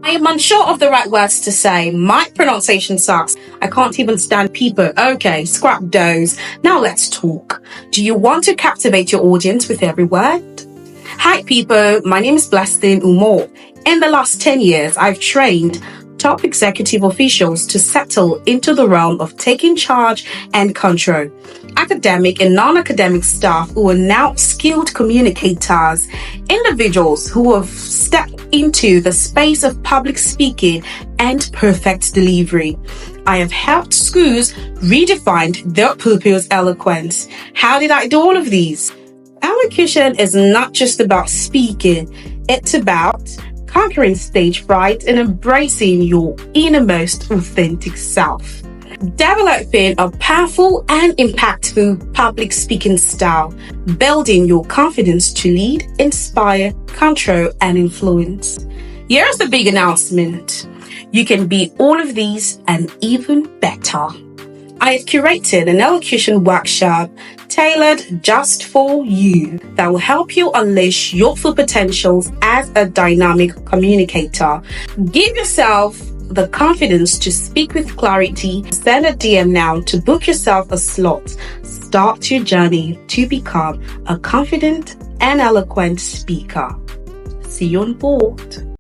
I am unsure of the right words to say. My pronunciation sucks. I can't even stand people. Okay, scrap those. Now let's talk. Do you want to captivate your audience with every word? Hi people, my name is Blessing Umor. In the last 10 years, I've trained top executive officials to settle into the realm of taking charge and control. Academic and non-academic staff who are now skilled communicators, individuals who have stepped into the space of public speaking and perfect delivery. I have helped schools redefine their pupils' eloquence. How did I do all of these? Elocution is not just about speaking, it's about conquering stage fright and embracing your innermost authentic self. Developing a powerful and impactful public speaking style, building your confidence to lead, inspire, control, and influence. Here's the big announcement. You can be all of these and even better. I have curated an elocution workshop tailored just for you that will help you unleash your full potentials as a dynamic communicator. Give yourself the confidence to speak with clarity. Send a DM now to book yourself a slot. Start your journey to become a confident and eloquent speaker. See you on board.